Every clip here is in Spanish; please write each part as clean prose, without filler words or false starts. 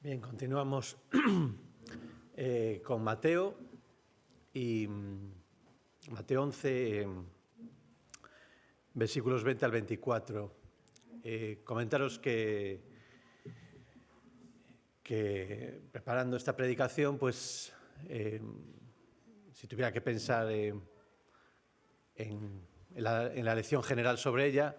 Bien, continuamos con Mateo y Mateo 11, versículos 20 al 24. Comentaros que preparando esta predicación, pues si tuviera que pensar en la lección general sobre ella,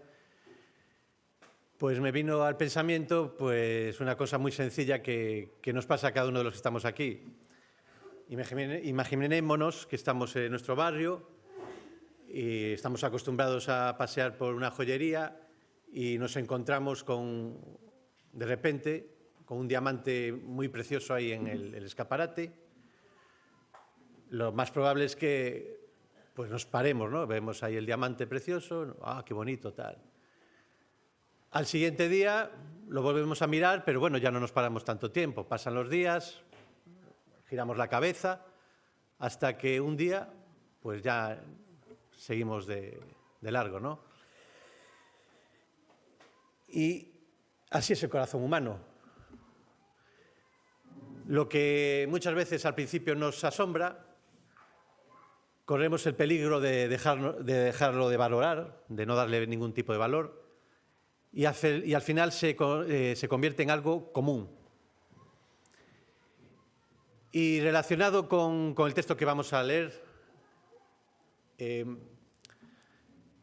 pues me vino al pensamiento pues una cosa muy sencilla que nos pasa a cada uno de los que estamos aquí. Imaginémonos que estamos en nuestro barrio y estamos acostumbrados a pasear por una joyería y nos encontramos de repente con un diamante muy precioso ahí en el escaparate. Lo más probable es que pues nos paremos, ¿no? Vemos ahí el diamante precioso, qué bonito, tal. Al siguiente día lo volvemos a mirar, pero bueno, ya no nos paramos tanto tiempo. Pasan los días, giramos la cabeza, hasta que un día, pues ya seguimos de largo, ¿no? Y así es el corazón humano. Lo que muchas veces al principio nos asombra, corremos el peligro de dejarlo de valorar, de no darle ningún tipo de valor. Y al final se convierte en algo común. Y relacionado con el texto que vamos a leer,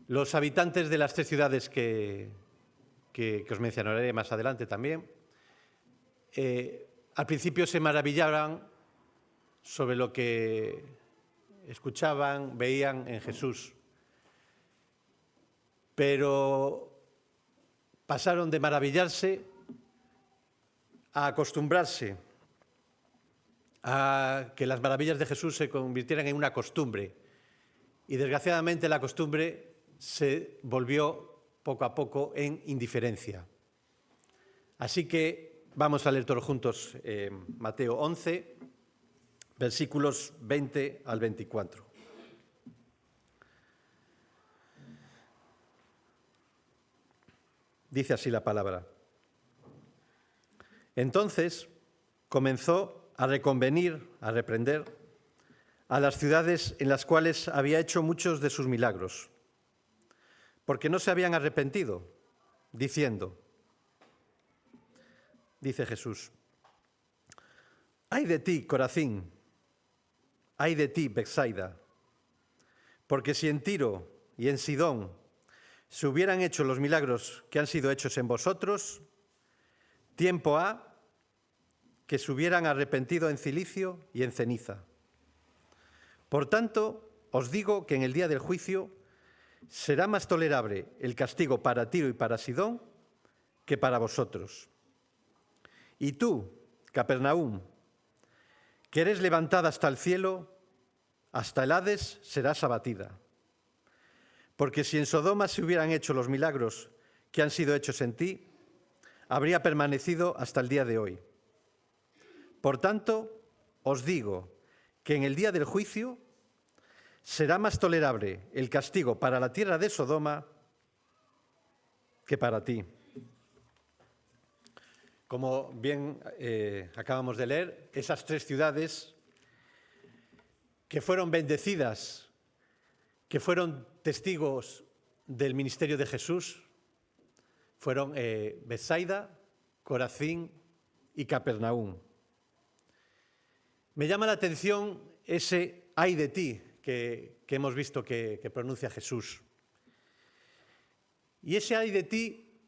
los habitantes de las tres ciudades que os mencionaré más adelante también, al principio se maravillaban sobre lo que escuchaban, veían en Jesús. Pero pasaron de maravillarse a acostumbrarse a que las maravillas de Jesús se convirtieran en una costumbre. Y desgraciadamente la costumbre se volvió poco a poco en indiferencia. Así que vamos a leer todos juntos Mateo 11, versículos 20 al 24. Dice así la palabra. Entonces comenzó a reconvenir, a reprender a las ciudades en las cuales había hecho muchos de sus milagros, porque no se habían arrepentido, diciendo, dice Jesús, ¡ay de ti, Corazín! ¡Ay de ti, Betsaida! Porque si en Tiro y en Sidón se hubieran hecho los milagros que han sido hechos en vosotros, tiempo ha que se hubieran arrepentido en cilicio y en ceniza. Por tanto, os digo que en el día del juicio será más tolerable el castigo para Tiro y para Sidón que para vosotros. Y tú, Capernaum, que eres levantada hasta el cielo, hasta el Hades serás abatida. Porque si en Sodoma se hubieran hecho los milagros que han sido hechos en ti, habría permanecido hasta el día de hoy. Por tanto, os digo que en el día del juicio será más tolerable el castigo para la tierra de Sodoma que para ti. Como bien acabamos de leer, esas tres ciudades que fueron bendecidas, que fueron testigos del ministerio de Jesús, fueron Betsaida, Corazín y Capernaum. Me llama la atención ese ay de ti que hemos visto que pronuncia Jesús. Y ese ay de ti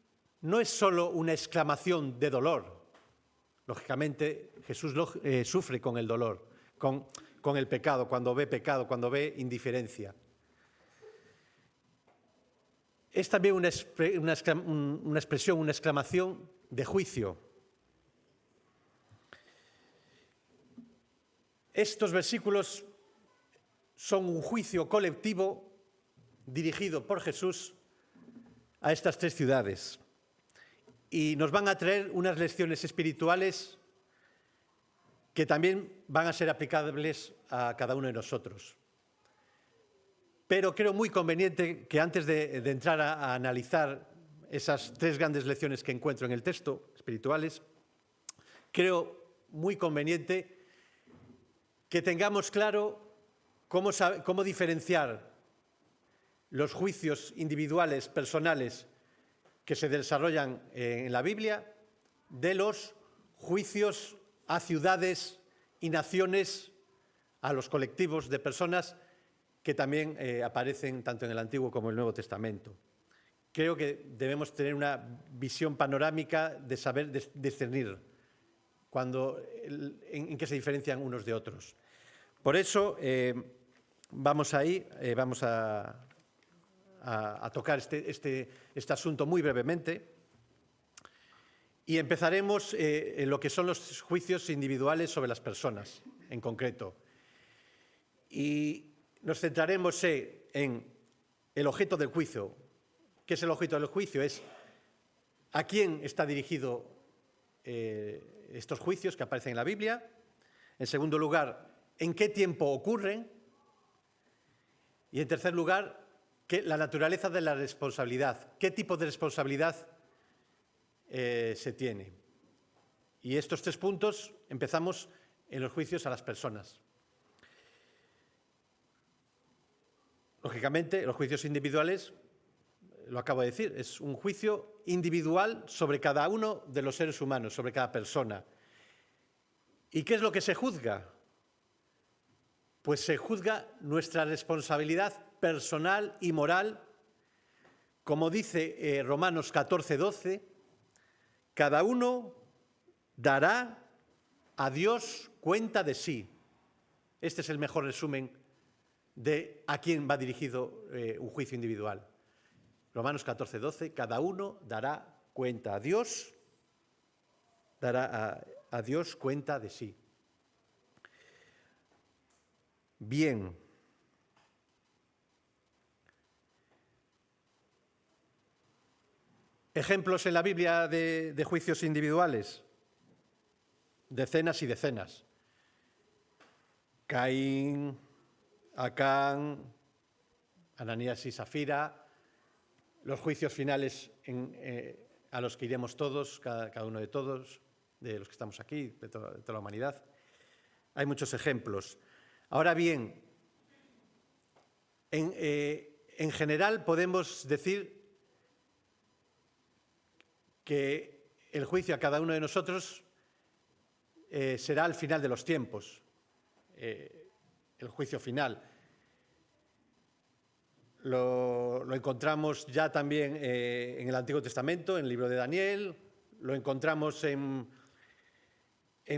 no es solo una exclamación de dolor. Lógicamente, Jesús sufre con el dolor, con el pecado, cuando ve indiferencia. Es también una expresión, una exclamación de juicio. Estos versículos son un juicio colectivo dirigido por Jesús a estas tres ciudades y nos van a traer unas lecciones espirituales que también van a ser aplicables a cada uno de nosotros. Pero creo muy conveniente que antes de entrar a analizar esas tres grandes lecciones que encuentro en el texto, espirituales, creo muy conveniente que tengamos claro cómo diferenciar los juicios individuales, personales, que se desarrollan en la Biblia, de los juicios a ciudades y naciones, a los colectivos de personas que también aparecen tanto en el Antiguo como en el Nuevo Testamento. Creo que debemos tener una visión panorámica de saber discernir en qué se diferencian unos de otros. Por eso vamos a tocar este asunto muy brevemente y empezaremos en lo que son los juicios individuales sobre las personas en concreto. Y nos centraremos en el objeto del juicio. ¿Qué es el objeto del juicio? Es a quién está dirigido estos juicios que aparecen en la Biblia. En segundo lugar, en qué tiempo ocurren. Y en tercer lugar, la naturaleza de la responsabilidad. ¿Qué tipo de responsabilidad se tiene? Y estos 3 puntos empezamos en los juicios a las personas. Lógicamente, los juicios individuales, lo acabo de decir, es un juicio individual sobre cada uno de los seres humanos, sobre cada persona. ¿Y qué es lo que se juzga? Pues se juzga nuestra responsabilidad personal y moral, como dice Romanos 14:12, cada uno dará a Dios cuenta de sí. Este es el mejor resumen de a quién va dirigido un juicio individual. Romanos 14:12, cada uno dará cuenta a Dios, dará a Dios cuenta de sí. Bien. Ejemplos en la Biblia de juicios individuales. Decenas y decenas. Caín, Acán, Ananías y Safira, los juicios finales a los que iremos todos, cada uno de todos, de los que estamos aquí, de toda la humanidad. Hay muchos ejemplos. Ahora bien, en general podemos decir que el juicio a cada uno de nosotros será al final de los tiempos, el juicio final. Lo encontramos ya también en el Antiguo Testamento, en el libro de Daniel, lo encontramos en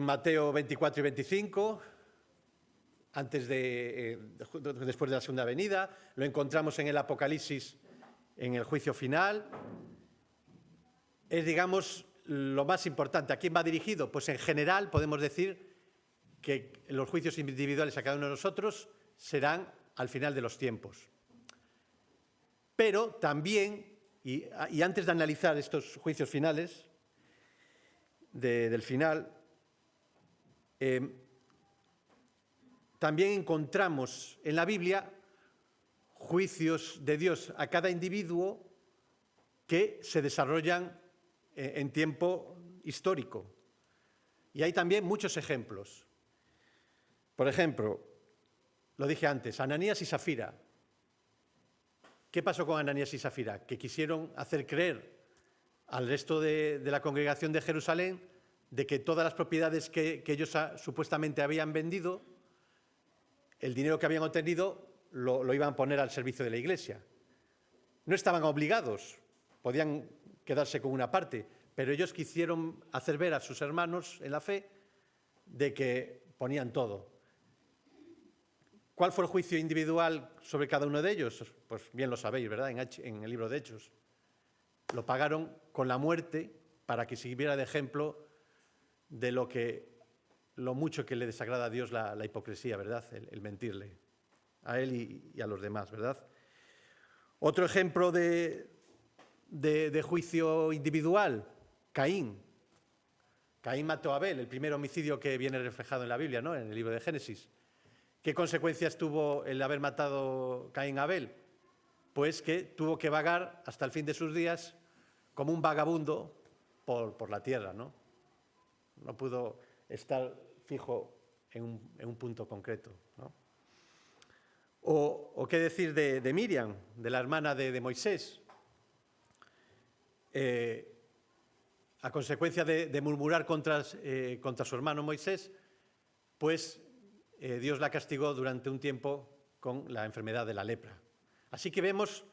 Mateo 24 y 25, después de la segunda venida, lo encontramos en el Apocalipsis, en el juicio final. Es, digamos, lo más importante. ¿A quién va dirigido? Pues en general podemos decir que los juicios individuales a cada uno de nosotros serán al final de los tiempos. Pero también, y antes de analizar estos juicios finales, del final, también encontramos en la Biblia juicios de Dios a cada individuo que se desarrollan en tiempo histórico. Y hay también muchos ejemplos. Por ejemplo, lo dije antes, Ananías y Safira. ¿Qué pasó con Ananías y Safira? Que quisieron hacer creer al resto de la congregación de Jerusalén de que todas las propiedades que ellos supuestamente habían vendido, el dinero que habían obtenido, lo iban a poner al servicio de la Iglesia. No estaban obligados, podían quedarse con una parte, pero ellos quisieron hacer ver a sus hermanos en la fe de que ponían todo. ¿Cuál fue el juicio individual sobre cada uno de ellos? Pues bien lo sabéis, ¿verdad? En el libro de Hechos. Lo pagaron con la muerte para que sirviera de ejemplo de lo mucho que le desagrada a Dios la hipocresía, ¿verdad? El mentirle a él y a los demás, ¿verdad? Otro ejemplo de juicio individual, Caín. Caín mató a Abel, el primer homicidio que viene reflejado en la Biblia, ¿no? En el libro de Génesis. ¿Qué consecuencias tuvo el haber matado Caín a Abel? Pues que tuvo que vagar hasta el fin de sus días como un vagabundo por la tierra, ¿no? no pudo estar fijo en un punto concreto, ¿no? O qué decir de Miriam, de la hermana de Moisés. A consecuencia de murmurar contra su hermano Moisés, pues Dios la castigó durante un tiempo con la enfermedad de la lepra. Así que vemos,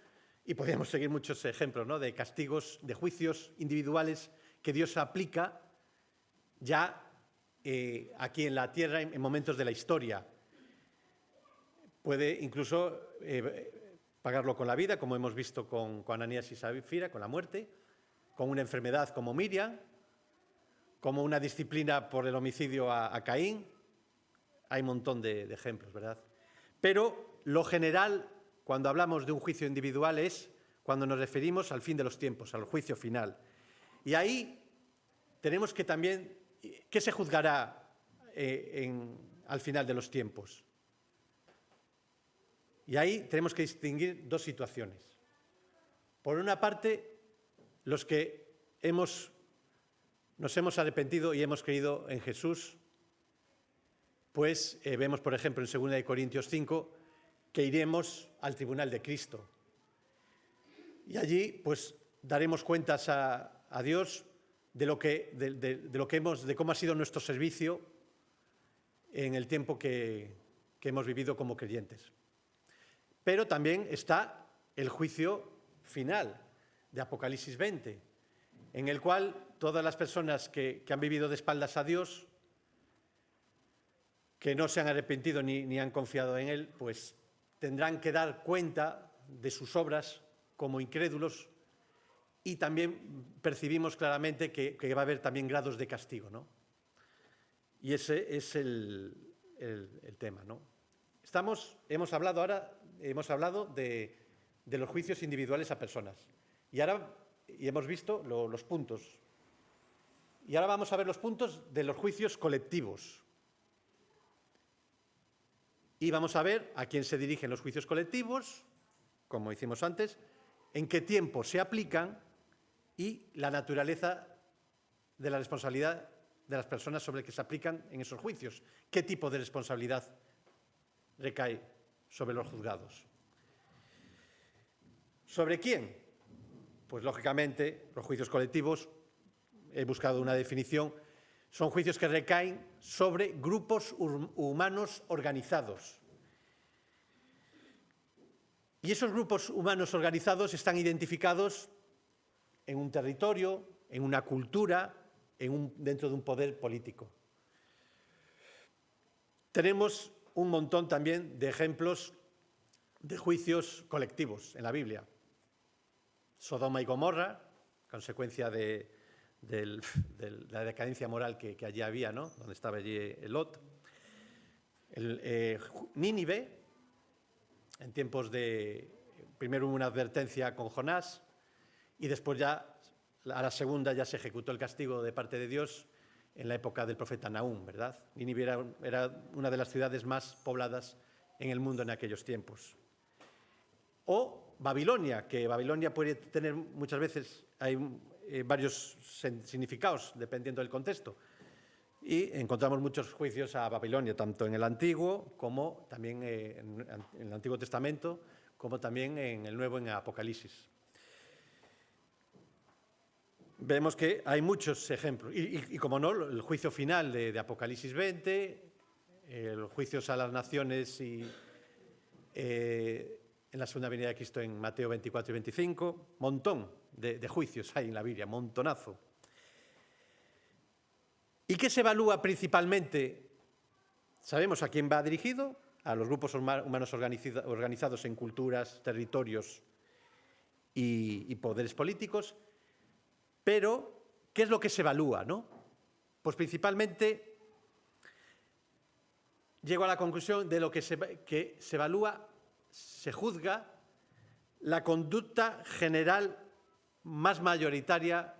y podríamos seguir muchos ejemplos, ¿no?, de castigos, de juicios individuales que Dios aplica ya aquí en la tierra en momentos de la historia. Puede incluso pagarlo con la vida, como hemos visto con Ananías y Safira, con la muerte, con una enfermedad como Miriam, como una disciplina por el homicidio a Caín. Hay un montón de ejemplos, ¿verdad? Pero lo general, cuando hablamos de un juicio individual, es cuando nos referimos al fin de los tiempos, al juicio final. Y ahí tenemos que también, ¿qué se juzgará al final de los tiempos? Y ahí tenemos que distinguir dos situaciones. Por una parte, los que nos hemos arrepentido y hemos creído en Jesús, pues vemos, por ejemplo, en 2 Corintios 5, que iremos al tribunal de Cristo. Y allí, pues, daremos cuentas a Dios de cómo ha sido nuestro servicio en el tiempo que hemos vivido como creyentes. Pero también está el juicio final de Apocalipsis 20, en el cual todas las personas que han vivido de espaldas a Dios, que no se han arrepentido ni han confiado en Él, pues tendrán que dar cuenta de sus obras como incrédulos, y también percibimos claramente que va a haber también grados de castigo, ¿no? Y ese es el tema, ¿no? Hemos hablado de los juicios individuales a personas. Y hemos visto los puntos. Y ahora vamos a ver los puntos de los juicios colectivos. Y vamos a ver a quién se dirigen los juicios colectivos, como hicimos antes, en qué tiempo se aplican y la naturaleza de la responsabilidad de las personas sobre las que se aplican en esos juicios. ¿Qué tipo de responsabilidad recae sobre los juzgados? ¿Sobre quién? Pues lógicamente los juicios colectivos, he buscado una definición, son juicios que recaen sobre grupos humanos organizados. Y esos grupos humanos organizados están identificados en un territorio, en una cultura, dentro de un poder político. Tenemos un montón también de ejemplos de juicios colectivos en la Biblia. Sodoma y Gomorra, consecuencia de la decadencia moral que allí había, ¿no?, donde estaba allí Lot. Nínive, en tiempos primero hubo una advertencia con Jonás, y después ya, a la segunda, ya se ejecutó el castigo de parte de Dios en la época del profeta Nahum, ¿verdad? Nínive era una de las ciudades más pobladas en el mundo en aquellos tiempos. O Babilonia, que Babilonia puede tener muchas veces, hay varios significados dependiendo del contexto. Y encontramos muchos juicios a Babilonia, tanto en el Antiguo como también en el Antiguo Testamento, como también en el Nuevo, en Apocalipsis. Vemos que hay muchos ejemplos. Y como no, el juicio final de Apocalipsis 20, los juicios a las naciones y en la segunda venida de Cristo en Mateo 24 y 25, montón de juicios hay en la Biblia, montonazo. ¿Y qué se evalúa principalmente? Sabemos a quién va dirigido, a los grupos humanos organizados en culturas, territorios y poderes políticos, pero ¿qué es lo que se evalúa, no? Pues principalmente llego a la conclusión de lo que se evalúa, se juzga la conducta general más mayoritaria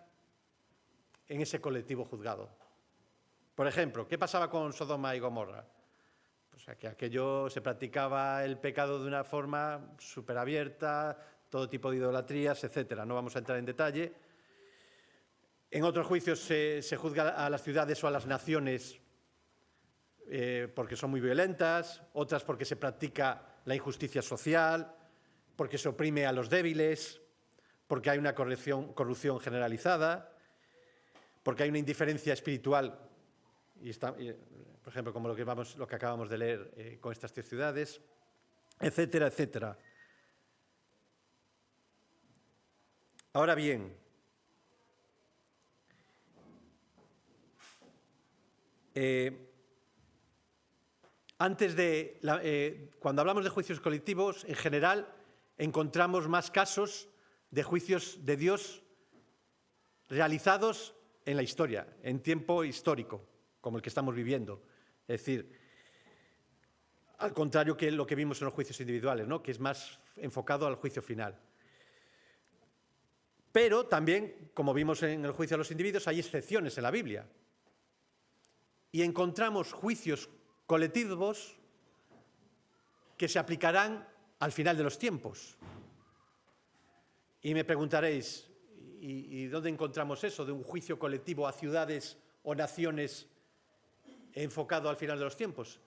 en ese colectivo juzgado. Por ejemplo, ¿qué pasaba con Sodoma y Gomorra? Pues que aquello se practicaba el pecado de una forma súper abierta, todo tipo de idolatrías, etcétera. No vamos a entrar en detalle. En otros juicios se juzga a las ciudades o a las naciones porque son muy violentas, otras porque se practica la injusticia social, porque se oprime a los débiles, porque hay una corrupción generalizada, porque hay una indiferencia espiritual, por ejemplo, como lo que acabamos de leer con estas 3 ciudades, etcétera, etcétera. Ahora bien, cuando hablamos de juicios colectivos, en general encontramos más casos de juicios de Dios realizados en la historia, en tiempo histórico, como el que estamos viviendo. Es decir, al contrario que lo que vimos en los juicios individuales, ¿no?, que es más enfocado al juicio final. Pero también, como vimos en el juicio a los individuos, hay excepciones en la Biblia. Y encontramos juicios colectivos que se aplicarán al final de los tiempos. Y me preguntaréis, ¿y dónde encontramos eso de un juicio colectivo a ciudades o naciones enfocado al final de los tiempos?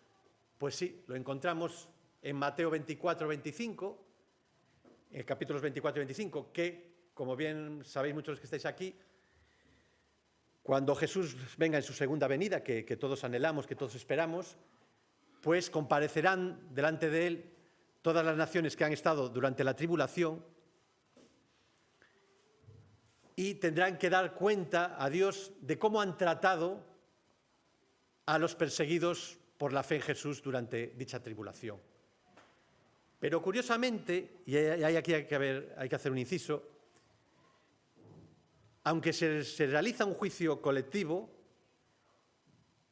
Pues sí, lo encontramos en Mateo 24, 25, en capítulos 24 y 25, que, como bien sabéis muchos de los que estáis aquí, cuando Jesús venga en su segunda venida, que todos anhelamos, que todos esperamos, pues comparecerán delante de él todas las naciones que han estado durante la tribulación y tendrán que dar cuenta a Dios de cómo han tratado a los perseguidos por la fe en Jesús durante dicha tribulación. Pero curiosamente, y aquí hay que hacer un inciso, aunque se realiza un juicio colectivo,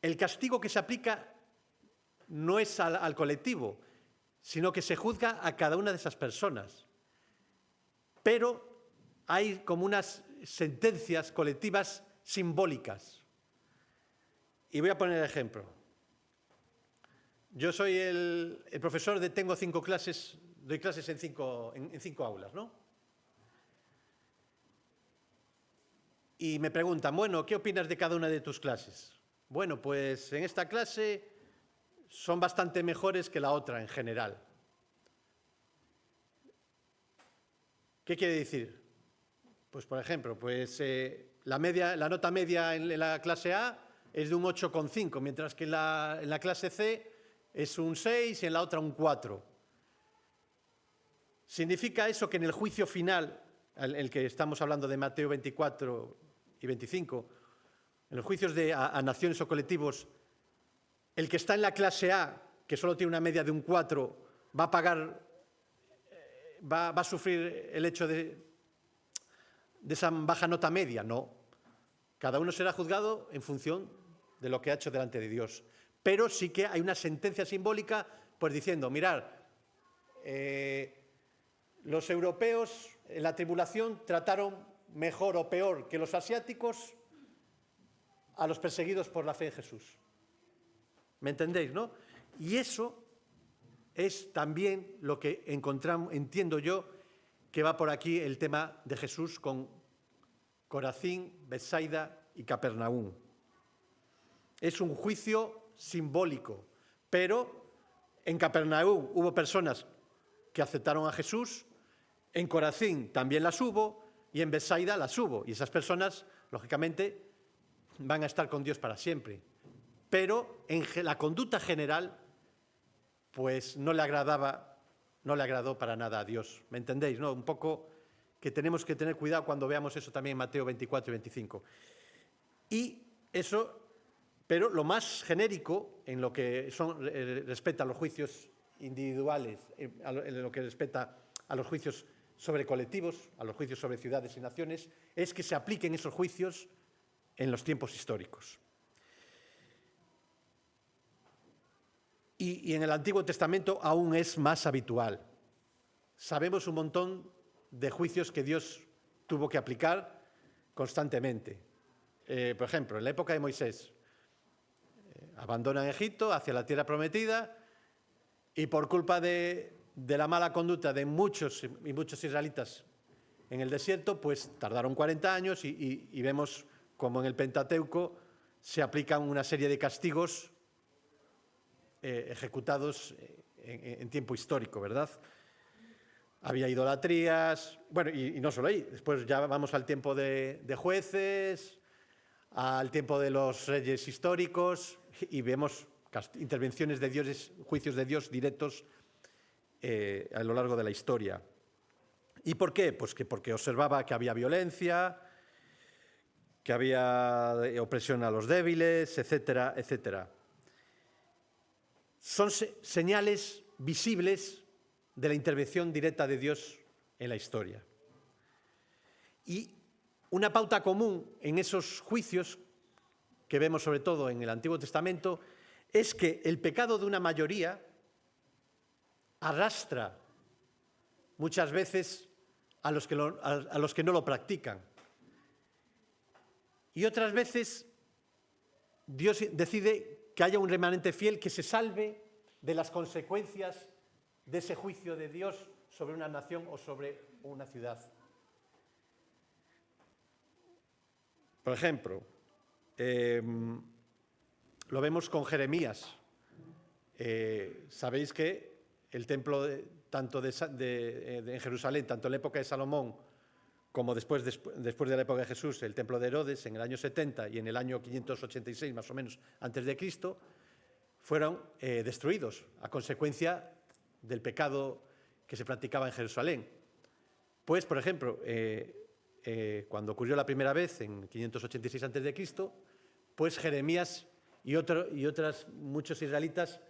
el castigo que se aplica no es al colectivo, sino que se juzga a cada una de esas personas. Pero hay como unas sentencias colectivas simbólicas. Y voy a poner el ejemplo. Yo soy el profesor tengo 5 clases, doy clases en 5 aulas, ¿no? Y me preguntan, bueno, ¿qué opinas de cada una de tus clases? Bueno, pues en esta clase son bastante mejores que la otra en general. ¿Qué quiere decir? Pues, por ejemplo, la nota media en la clase A es de un 8,5, mientras que en la clase C es un 6 y en la otra un 4. ¿Significa eso que en el juicio final, el que estamos hablando de Mateo 24 y 25, en los juicios a naciones o colectivos, el que está en la clase A, que solo tiene una media de un 4, va a sufrir el hecho de esa baja nota media? No. Cada uno será juzgado en función de lo que ha hecho delante de Dios. Pero sí que hay una sentencia simbólica, pues diciendo, mirad, los europeos en la tribulación trataron mejor o peor que los asiáticos a los perseguidos por la fe en Jesús. ¿Me entendéis, no? Y eso es también lo que entiendo yo, que va por aquí el tema de Jesús con Corazín, Betsaida y Capernaum. Es un juicio simbólico, pero en Capernaum hubo personas que aceptaron a Jesús, en Corazín también las hubo y en Betsaida las hubo. Y esas personas, lógicamente, van a estar con Dios para siempre. Pero en la conducta general, pues no le agradó para nada a Dios. ¿Me entendéis, no? Un poco que tenemos que tener cuidado cuando veamos eso también en Mateo 24 y 25. Y eso, pero lo más genérico en lo que respecta a los juicios individuales, en lo que respecta a los juicios sobre colectivos, a los juicios sobre ciudades y naciones, es que se apliquen esos juicios en los tiempos históricos. Y en el Antiguo Testamento aún es más habitual. Sabemos un montón de juicios que Dios tuvo que aplicar constantemente. Por ejemplo, en la época de Moisés, abandonan Egipto hacia la tierra prometida y por culpa de la mala conducta de muchos israelitas en el desierto, pues tardaron 40 años y vemos como en el Pentateuco, se aplican una serie de castigos ejecutados en tiempo histórico, ¿verdad? Había idolatrías, bueno, y no solo ahí, después ya vamos al tiempo de jueces, al tiempo de los reyes históricos, y vemos intervenciones de dioses, juicios de Dios directos a lo largo de la historia. ¿Y por qué? Pues porque observaba que había violencia, que había opresión a los débiles, etcétera, etcétera. Son señales visibles de la intervención directa de Dios en la historia. Y una pauta común en esos juicios, que vemos sobre todo en el Antiguo Testamento, es que el pecado de una mayoría arrastra muchas veces a los que no lo practican. Y otras veces Dios decide que haya un remanente fiel que se salve de las consecuencias de ese juicio de Dios sobre una nación o sobre una ciudad. Por ejemplo, lo vemos con Jeremías. Sabéis que el templo en Jerusalén, tanto en la época de Salomón como después de la época de Jesús, el templo de Herodes, en el año 70 y en el año 586, más o menos, antes de Cristo, fueron destruidos a consecuencia del pecado que se practicaba en Jerusalén. Pues, por ejemplo, cuando ocurrió la primera vez, en 586 a.C., pues Jeremías y otras muchos israelitas,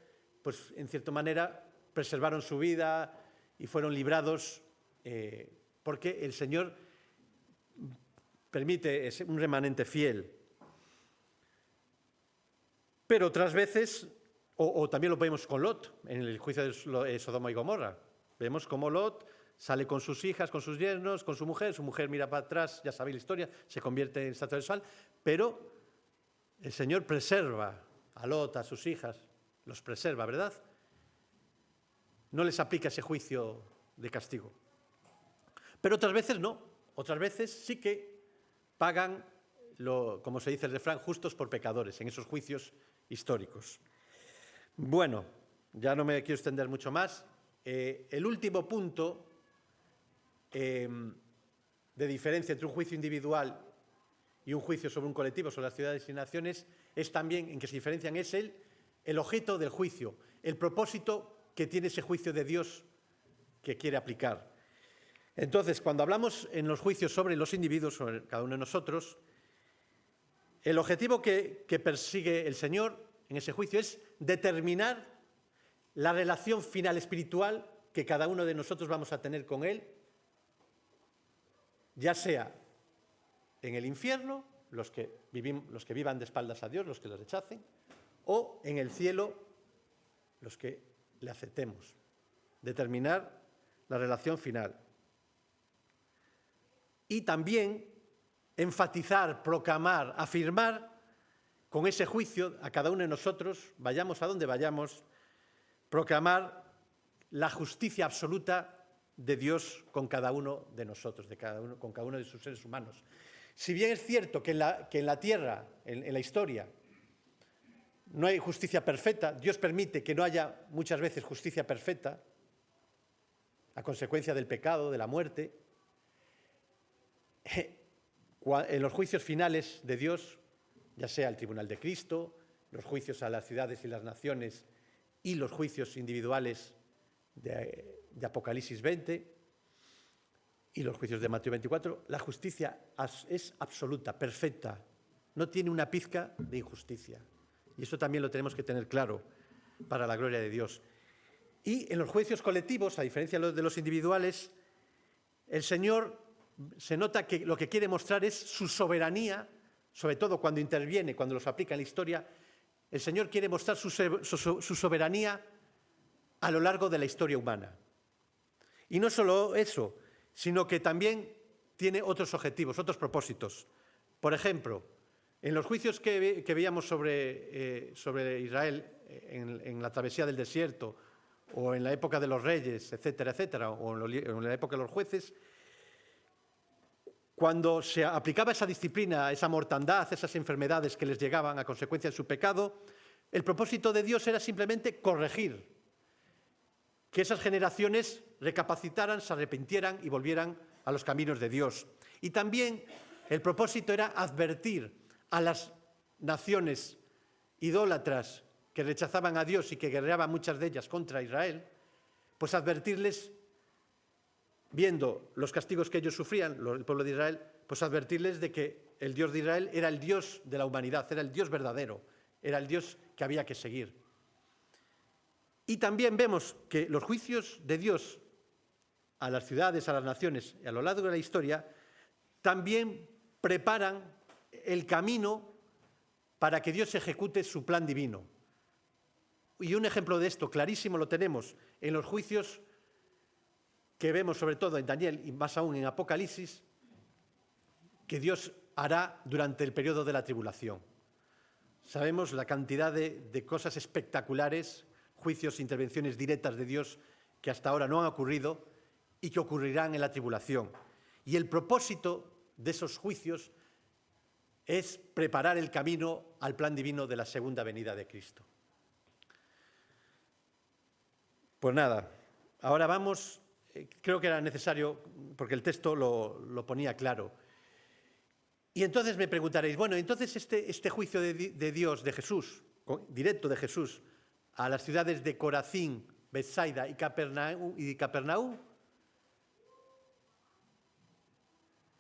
pues en cierta manera preservaron su vida y fueron librados porque el Señor permite un remanente fiel. Pero otras veces, o también lo vemos con Lot, en el juicio de Sodoma y Gomorra. Vemos cómo Lot sale con sus hijas, con sus yernos, con su mujer mira para atrás, ya sabéis la historia, se convierte en estatua de sal, pero el Señor preserva a Lot, a sus hijas, los preserva, ¿verdad? No les aplica ese juicio de castigo. Pero otras veces no, otras veces sí que pagan, como se dice el refrán, justos por pecadores, en esos juicios históricos. Bueno, ya no me quiero extender mucho más. El último punto de diferencia entre un juicio individual y un juicio sobre un colectivo, sobre las ciudades y naciones, es también, en que se diferencian, es el objeto del juicio, el propósito que tiene ese juicio de Dios que quiere aplicar. Entonces, cuando hablamos en los juicios sobre los individuos, sobre cada uno de nosotros, el objetivo que persigue el Señor en ese juicio es determinar la relación final espiritual que cada uno de nosotros vamos a tener con Él, ya sea en el infierno, los que vivan de espaldas a Dios, los que lo rechacen, o en el cielo, los que le aceptemos. Determinar la relación final. Y también enfatizar, proclamar, afirmar con ese juicio a cada uno de nosotros, vayamos a donde vayamos, proclamar la justicia absoluta de Dios con cada uno de nosotros, con cada uno de sus seres humanos. Si bien es cierto que en la tierra, en la historia, no hay justicia perfecta, Dios permite que no haya muchas veces justicia perfecta a consecuencia del pecado, de la muerte. En los juicios finales de Dios, ya sea el tribunal de Cristo, los juicios a las ciudades y las naciones y los juicios individuales de Apocalipsis 20 y los juicios de Mateo 24, la justicia es absoluta, perfecta, no tiene una pizca de injusticia. Y eso también lo tenemos que tener claro para la gloria de Dios. Y en los juicios colectivos, a diferencia de los individuales, el Señor se nota que lo que quiere mostrar es su soberanía, sobre todo cuando interviene, cuando los aplica en la historia. El Señor quiere mostrar su soberanía a lo largo de la historia humana. Y no solo eso, sino que también tiene otros objetivos, otros propósitos. Por ejemplo, en los juicios que veíamos sobre Israel en la travesía del desierto, o en la época de los reyes, etcétera, etcétera, o en la época de los jueces, cuando se aplicaba esa disciplina, esa mortandad, esas enfermedades que les llegaban a consecuencia de su pecado, el propósito de Dios era simplemente corregir, que esas generaciones recapacitaran, se arrepintieran y volvieran a los caminos de Dios. Y también el propósito era advertir a las naciones idólatras que rechazaban a Dios y que guerreaban muchas de ellas contra Israel, pues advertirles, viendo los castigos que ellos sufrían, el pueblo de Israel, pues advertirles de que el Dios de Israel era el Dios de la humanidad, era el Dios verdadero, era el Dios que había que seguir. Y también vemos que los juicios de Dios a las ciudades, a las naciones y a lo largo de la historia también preparan el camino para que Dios ejecute su plan divino. Y un ejemplo de esto clarísimo lo tenemos en los juicios que vemos sobre todo en Daniel y más aún en Apocalipsis, que Dios hará durante el periodo de la tribulación. Sabemos la cantidad de cosas espectaculares, juicios, intervenciones directas de Dios que hasta ahora no han ocurrido y que ocurrirán en la tribulación. Y el propósito de esos juicios es preparar el camino al plan divino de la segunda venida de Cristo. Pues nada, ahora vamos, creo que era necesario, porque el texto lo ponía claro. Y entonces me preguntaréis, bueno, entonces este juicio de Dios, de Jesús, directo de Jesús, a las ciudades de Corazín, Betsaida y Capernaum,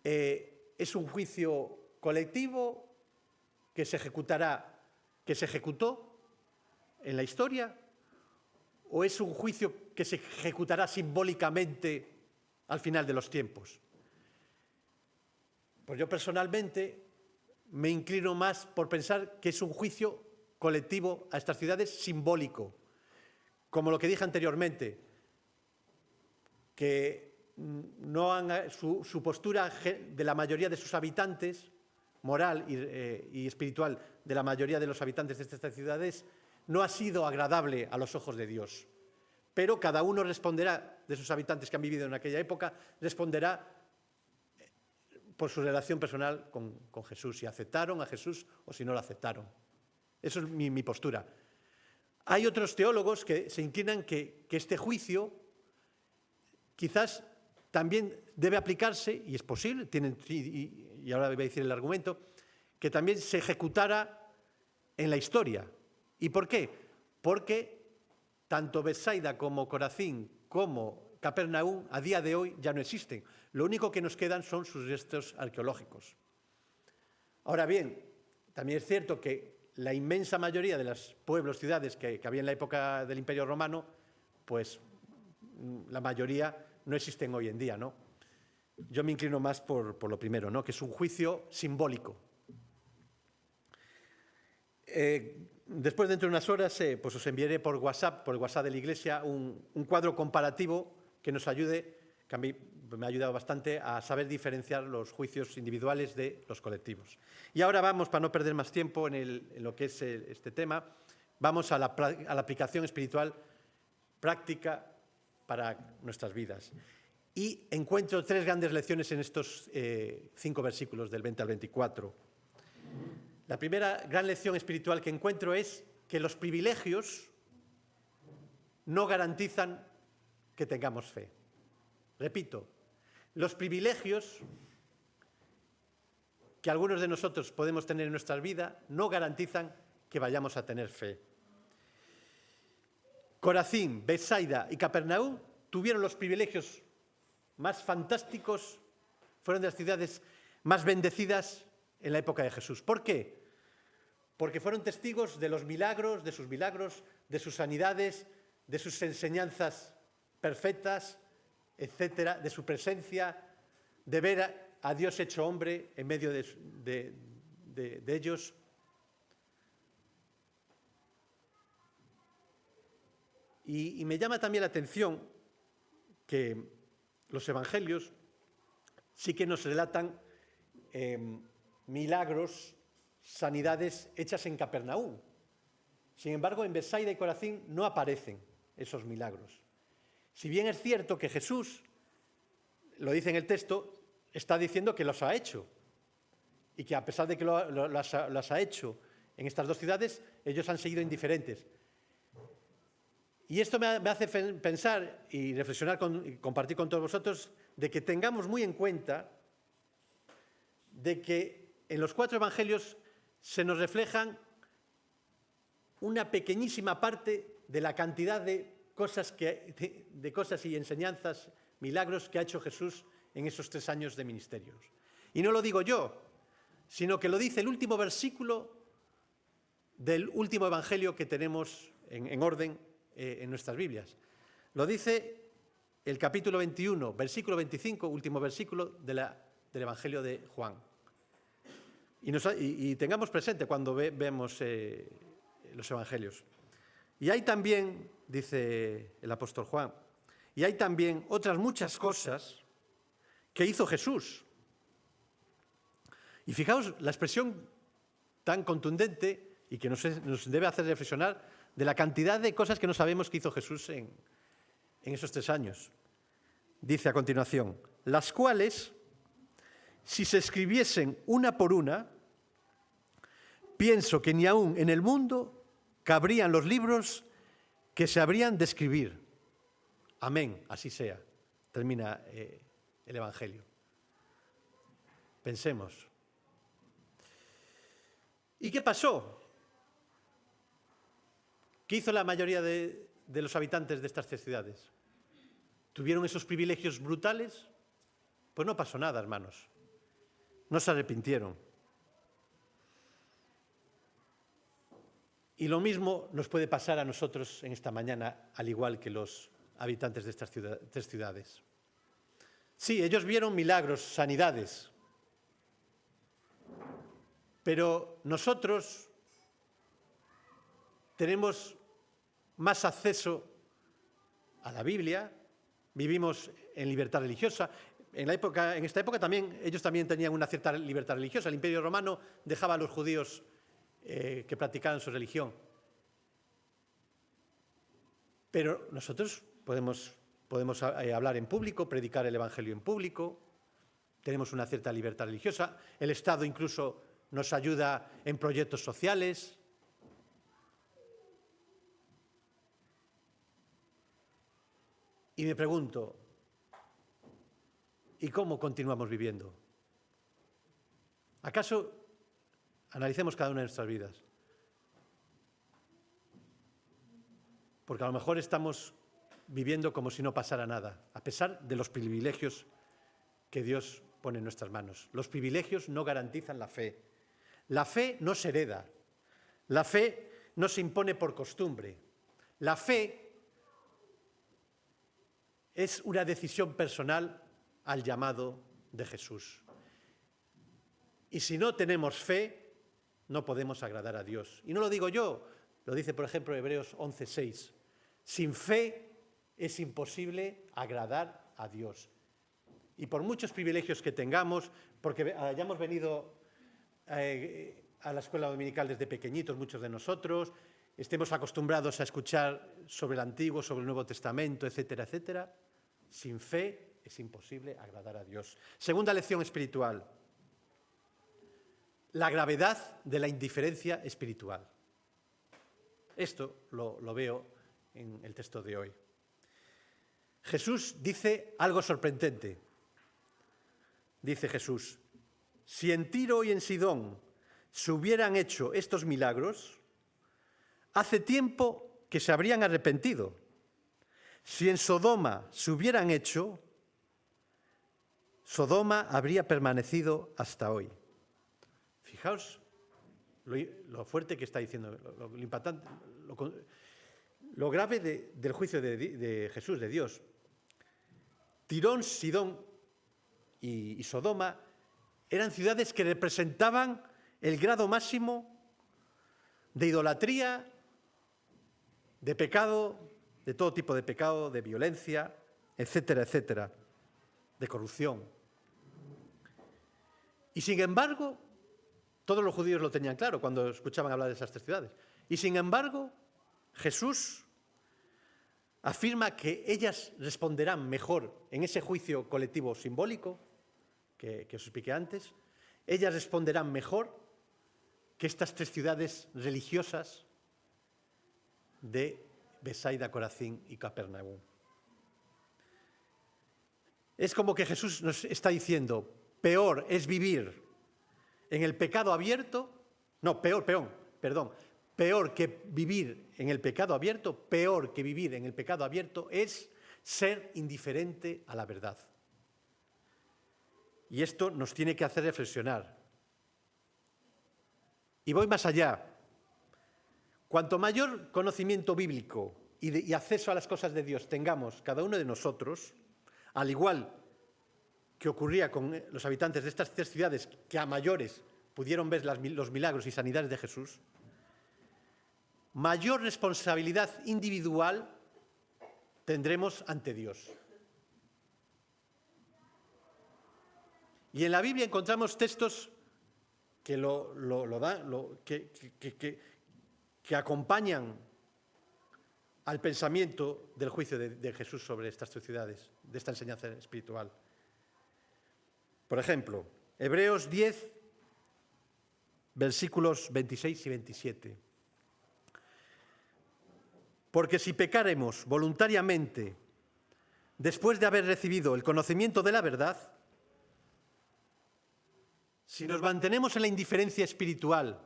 ¿es un juicio colectivo que se ejecutó en la historia? ¿O es un juicio que se ejecutará simbólicamente al final de los tiempos? Pues yo personalmente me inclino más por pensar que es un juicio colectivo a estas ciudades simbólico, como lo que dije anteriormente, que su postura de la mayoría de sus habitantes, moral y espiritual de la mayoría de los habitantes de estas ciudades, no ha sido agradable a los ojos de Dios. Pero cada uno responderá, de sus habitantes que han vivido en aquella época, responderá por su relación personal con Jesús, si aceptaron a Jesús o si no lo aceptaron. Eso es mi postura. Hay otros teólogos que se inclinan que este juicio quizás también debe aplicarse, y es posible, y ahora voy a decir el argumento, que también se ejecutara en la historia. ¿Y por qué? Porque tanto Betsaida como Corazín como Capernaum a día de hoy ya no existen. Lo único que nos quedan son sus restos arqueológicos. Ahora bien, también es cierto que la inmensa mayoría de los pueblos, ciudades que había en la época del Imperio Romano, pues la mayoría no existen hoy en día, ¿no? Yo me inclino más por lo primero, ¿no? Que es un juicio simbólico. Después, dentro de unas horas, pues os enviaré por el WhatsApp de la Iglesia, un cuadro comparativo que nos ayude, que a mí me ha ayudado bastante a saber diferenciar los juicios individuales de los colectivos. Y ahora vamos, para no perder más tiempo en lo que es este tema, vamos a la aplicación espiritual práctica para nuestras vidas. Y encuentro 3 grandes lecciones en estos 5 versículos, del 20 al 24. La primera gran lección espiritual que encuentro es que los privilegios no garantizan que tengamos fe. Repito, los privilegios que algunos de nosotros podemos tener en nuestra vida no garantizan que vayamos a tener fe. Corazín, Betsaida y Capernaum tuvieron los privilegios más fantásticos, fueron de las ciudades más bendecidas en la época de Jesús. ¿Por qué? Porque fueron testigos de los milagros, de sus sanidades, de sus enseñanzas perfectas, etcétera, de su presencia, de ver a Dios hecho hombre en medio de ellos. Y me llama también la atención que los evangelios sí que nos relatan milagros, sanidades hechas en Capernaum. Sin embargo, en Betsaida y Corazín no aparecen esos milagros. Si bien es cierto que Jesús, lo dice en el texto, está diciendo que los ha hecho y que a pesar de que las ha hecho en estas dos ciudades, ellos han seguido indiferentes. Y esto me hace pensar y reflexionar y compartir con todos vosotros de que tengamos muy en cuenta de que en los 4 evangelios se nos reflejan una pequeñísima parte de la cantidad de cosas y enseñanzas, milagros que ha hecho Jesús en esos 3 años de ministerios. Y no lo digo yo, sino que lo dice el último versículo del último evangelio que tenemos en orden en nuestras Biblias. Lo dice el capítulo 21, versículo 25, último versículo del evangelio de Juan. Y tengamos presente cuando vemos los evangelios. Y hay también, dice el apóstol Juan, y hay también otras muchas cosas que hizo Jesús. Y fijaos la expresión tan contundente y que nos debe hacer reflexionar de la cantidad de cosas que no sabemos que hizo Jesús en esos 3 años. Dice a continuación, las cuales, si se escribiesen una por una, pienso que ni aún en el mundo cabrían los libros que se habrían de escribir. Amén, así sea. Termina el Evangelio. Pensemos. ¿Y qué pasó? ¿Qué hizo la mayoría de los habitantes de estas 3 ciudades? ¿Tuvieron esos privilegios brutales? Pues no pasó nada, hermanos. No se arrepintieron. Y lo mismo nos puede pasar a nosotros en esta mañana, al igual que los habitantes de estas 3 ciudades. Sí, ellos vieron milagros, sanidades, pero nosotros tenemos más acceso a la Biblia, vivimos en libertad religiosa. En esta época también, ellos también tenían una cierta libertad religiosa. El Imperio Romano dejaba a los judíos que practicaran su religión. Pero nosotros podemos hablar en público, predicar el Evangelio en público, tenemos una cierta libertad religiosa. El Estado incluso nos ayuda en proyectos sociales. Y me pregunto, ¿y cómo continuamos viviendo? ¿Acaso analicemos cada una de nuestras vidas? Porque a lo mejor estamos viviendo como si no pasara nada, a pesar de los privilegios que Dios pone en nuestras manos. Los privilegios no garantizan la fe. La fe no se hereda. La fe no se impone por costumbre. La fe es una decisión personal al llamado de Jesús. Y si no tenemos fe, no podemos agradar a Dios. Y no lo digo yo, lo dice, por ejemplo, Hebreos 11:6. Sin fe es imposible agradar a Dios. Y por muchos privilegios que tengamos, porque hayamos venido a la escuela dominical desde pequeñitos, muchos de nosotros, estemos acostumbrados a escuchar sobre el Antiguo, sobre el Nuevo Testamento, etcétera, etcétera, sin fe es imposible agradar a Dios. Segunda lección espiritual. La gravedad de la indiferencia espiritual. Esto lo veo en el texto de hoy. Jesús dice algo sorprendente. Dice Jesús, si en Tiro y en Sidón se hubieran hecho estos milagros, hace tiempo que se habrían arrepentido. Si en Sodoma se hubieran hecho, Sodoma habría permanecido hasta hoy. Fijaos lo fuerte que está diciendo, lo impactante, lo grave del juicio de Jesús, de Dios. Tirón, Sidón y Sodoma eran ciudades que representaban el grado máximo de idolatría, de pecado, de todo tipo de pecado, de violencia, etcétera, etcétera, de corrupción. Y sin embargo, todos los judíos lo tenían claro cuando escuchaban hablar de esas 3 ciudades. Y sin embargo, Jesús afirma que ellas responderán mejor en ese juicio colectivo simbólico que os expliqué antes, ellas responderán mejor que estas 3 ciudades religiosas de Betsaida, Corazín y Capernaum. Es como que Jesús nos está diciendo, peor es vivir en el pecado abierto, peor que vivir en el pecado abierto, peor que vivir en el pecado abierto es ser indiferente a la verdad. Y esto nos tiene que hacer reflexionar. Y voy más allá. Cuanto mayor conocimiento bíblico y acceso a las cosas de Dios tengamos cada uno de nosotros, al igual que ocurría con los habitantes de estas 3 ciudades que a mayores pudieron ver los milagros y sanidades de Jesús, mayor responsabilidad individual tendremos ante Dios. Y en la Biblia encontramos textos que que acompañan al pensamiento del juicio de Jesús sobre estas 3 ciudades, de esta enseñanza espiritual. Por ejemplo, Hebreos 10, versículos 26 y 27. Porque si pecáremos voluntariamente después de haber recibido el conocimiento de la verdad, si nos mantenemos en la indiferencia espiritual,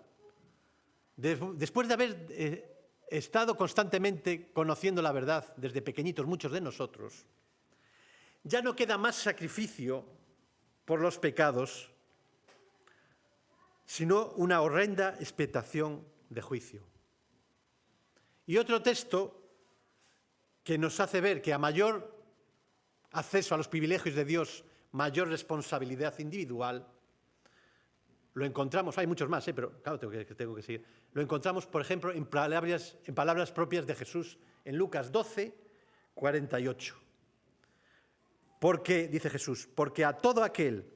después de haber estado constantemente conociendo la verdad desde pequeñitos muchos de nosotros, ya no queda más sacrificio por los pecados, sino una horrenda expectación de juicio. Y otro texto que nos hace ver que a mayor acceso a los privilegios de Dios, mayor responsabilidad individual, lo encontramos, hay muchos más, pero claro, tengo que seguir. Lo encontramos, por ejemplo, en palabras propias de Jesús, en Lucas 12, 48. Porque, dice Jesús, porque a todo aquel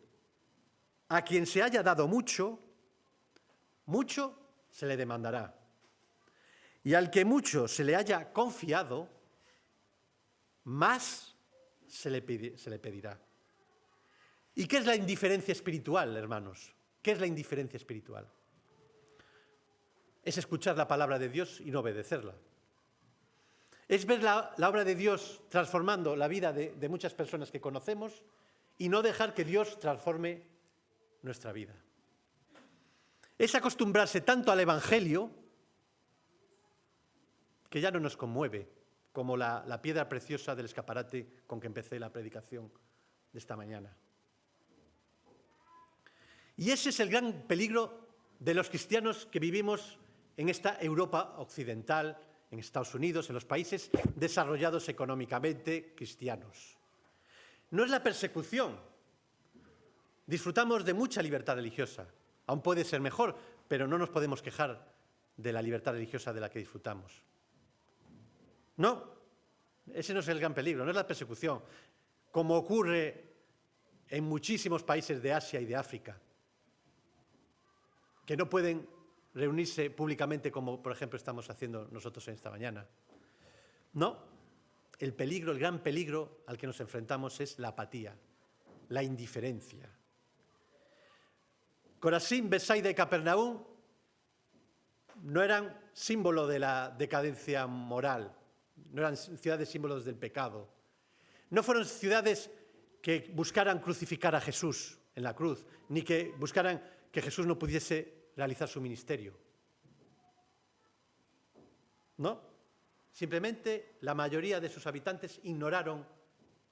a quien se haya dado mucho, mucho se le demandará. Y al que mucho se le haya confiado, más se le pedirá. ¿Y qué es la indiferencia espiritual, hermanos? ¿Qué es la indiferencia espiritual? Es escuchar la palabra de Dios y no obedecerla. Es ver la obra de Dios transformando la vida de muchas personas que conocemos y no dejar que Dios transforme nuestra vida. Es acostumbrarse tanto al Evangelio que ya no nos conmueve, como la piedra preciosa del escaparate con que empecé la predicación de esta mañana. Y ese es el gran peligro de los cristianos que vivimos en esta Europa occidental, en Estados Unidos, en los países desarrollados económicamente cristianos. No es la persecución. Disfrutamos de mucha libertad religiosa. Aún puede ser mejor, pero no nos podemos quejar de la libertad religiosa de la que disfrutamos. No, ese no es el gran peligro, no es la persecución, como ocurre en muchísimos países de Asia y de África, que no pueden reunirse públicamente como, por ejemplo, estamos haciendo nosotros en esta mañana. No, el peligro, el gran peligro al que nos enfrentamos es la apatía, la indiferencia. Corazín, Betsaida y Capernaum no eran símbolo de la decadencia moral, no eran ciudades símbolos del pecado. No fueron ciudades que buscaran crucificar a Jesús en la cruz, ni que buscaran que Jesús no pudiese realizar su ministerio. No, simplemente la mayoría de sus habitantes ignoraron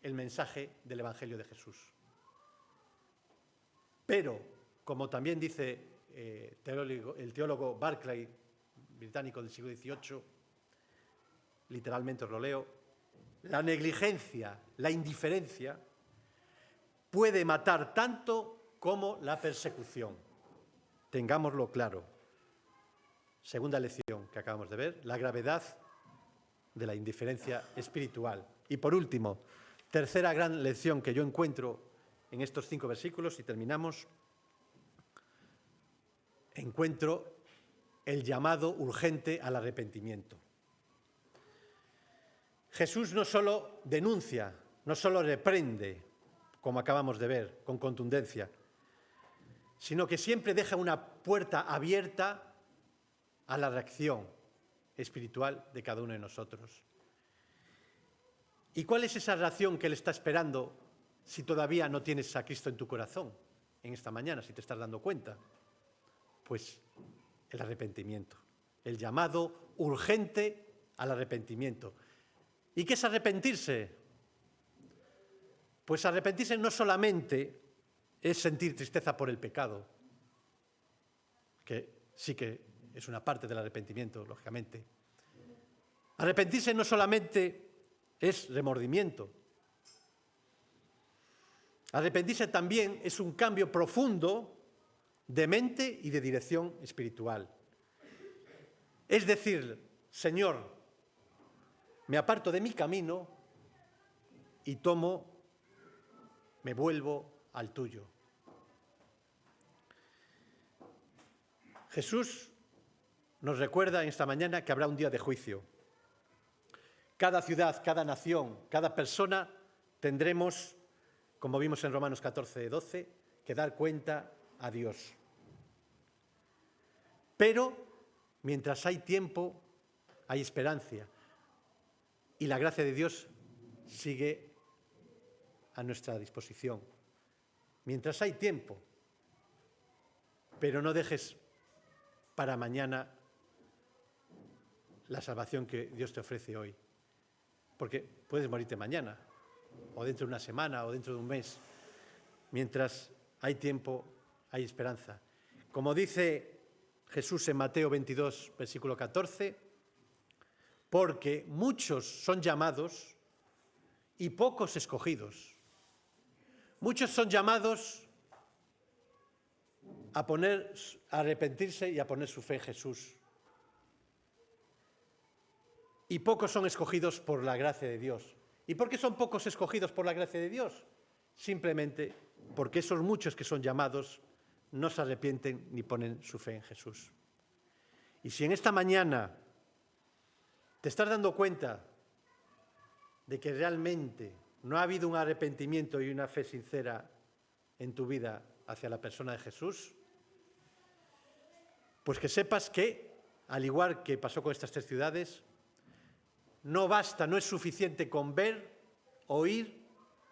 el mensaje del Evangelio de Jesús. Pero, como también dice el teólogo Barclay, británico del siglo XVIII, literalmente os lo leo, la negligencia, la indiferencia, puede matar tanto como la persecución. Tengámoslo claro. Segunda lección que acabamos de ver, la gravedad de la indiferencia espiritual. Y por último, tercera gran lección que yo encuentro en estos 5 versículos, y terminamos, encuentro el llamado urgente al arrepentimiento. Jesús no solo denuncia, no solo reprende, como acabamos de ver, con contundencia, sino que siempre deja una puerta abierta a la reacción espiritual de cada uno de nosotros. ¿Y cuál es esa reacción que Él está esperando si todavía no tienes a Cristo en tu corazón en esta mañana, si te estás dando cuenta? Pues el arrepentimiento, el llamado urgente al arrepentimiento. ¿Y qué es arrepentirse? Pues arrepentirse no solamente es sentir tristeza por el pecado, que sí que es una parte del arrepentimiento, lógicamente. Arrepentirse no solamente es remordimiento. Arrepentirse también es un cambio profundo de mente y de dirección espiritual. Es decir, Señor, me aparto de mi camino y me vuelvo al tuyo. Jesús nos recuerda en esta mañana que habrá un día de juicio. Cada ciudad, cada nación, cada persona tendremos, como vimos en Romanos 14:12, que dar cuenta a Dios. Pero mientras hay tiempo, hay esperanza. Y la gracia de Dios sigue a nuestra disposición. Mientras hay tiempo. Pero no dejes para mañana la salvación que Dios te ofrece hoy. Porque puedes morirte mañana, o dentro de una semana, o dentro de un mes. Mientras hay tiempo, hay esperanza. Como dice Jesús en Mateo 22, versículo 14, porque muchos son llamados y pocos escogidos. Muchos son llamados a arrepentirse y a poner su fe en Jesús. Y pocos son escogidos por la gracia de Dios. ¿Y por qué son pocos escogidos por la gracia de Dios? Simplemente porque esos muchos que son llamados no se arrepienten ni ponen su fe en Jesús. Y si en esta mañana te estás dando cuenta de que realmente no ha habido un arrepentimiento y una fe sincera en tu vida hacia la persona de Jesús, pues que sepas que, al igual que pasó con estas 3 ciudades, no basta, no es suficiente con ver, oír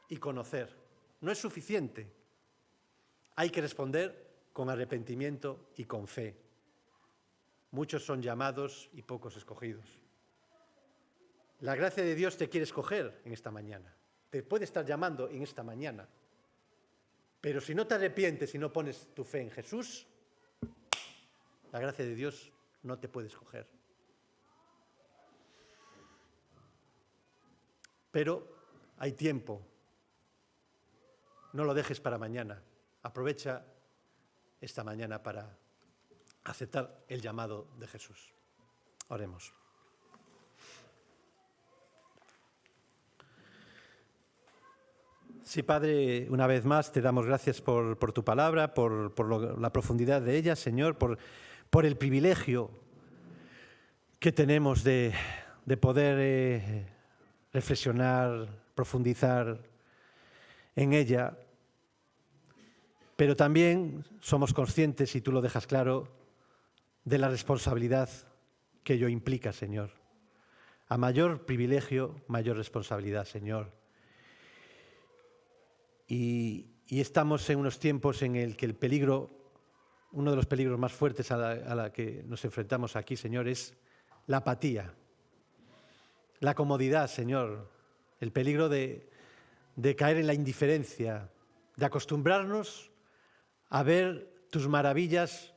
y conocer. No es suficiente. Hay que responder con arrepentimiento y con fe. Muchos son llamados y pocos escogidos. La gracia de Dios te quiere escoger en esta mañana. Te puede estar llamando en esta mañana. Pero si no te arrepientes y no pones tu fe en Jesús, la gracia de Dios no te puede escoger. Pero hay tiempo. No lo dejes para mañana. Aprovecha esta mañana para aceptar el llamado de Jesús. Oremos. Sí, Padre, una vez más te damos gracias por tu palabra, por la profundidad de ella, Señor, por el privilegio que tenemos de poder reflexionar, profundizar en ella. Pero también somos conscientes, y tú lo dejas claro, de la responsabilidad que ello implica, Señor. A mayor privilegio, mayor responsabilidad, Señor. Y estamos en unos tiempos en el que el peligro, uno de los peligros más fuertes a la que nos enfrentamos aquí, Señor, es la apatía, la comodidad, Señor, el peligro de caer en la indiferencia, de acostumbrarnos a ver tus maravillas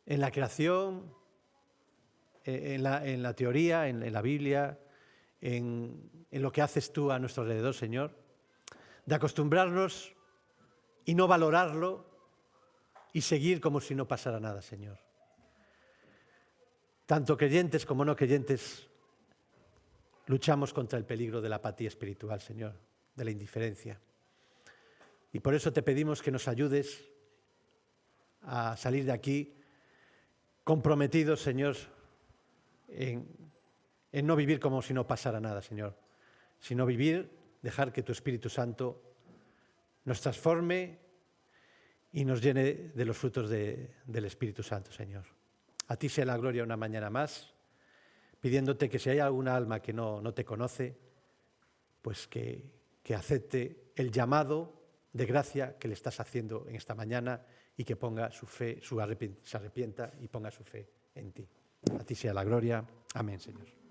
en la creación, en la teoría, en la Biblia, en lo que haces tú a nuestro alrededor, Señor, de acostumbrarnos y no valorarlo y seguir como si no pasara nada, Señor. Tanto creyentes como no creyentes luchamos contra el peligro de la apatía espiritual, Señor, de la indiferencia. Y por eso te pedimos que nos ayudes a salir de aquí comprometidos, Señor, en no vivir como si no pasara nada, Señor, sino dejar que tu Espíritu Santo nos transforme y nos llene de los frutos del Espíritu Santo, Señor. A ti sea la gloria una mañana más, pidiéndote que si hay alguna alma que no te conoce, pues que acepte el llamado de gracia que le estás haciendo en esta mañana y que ponga su fe, se arrepienta y ponga su fe en ti. A ti sea la gloria. Amén, Señor.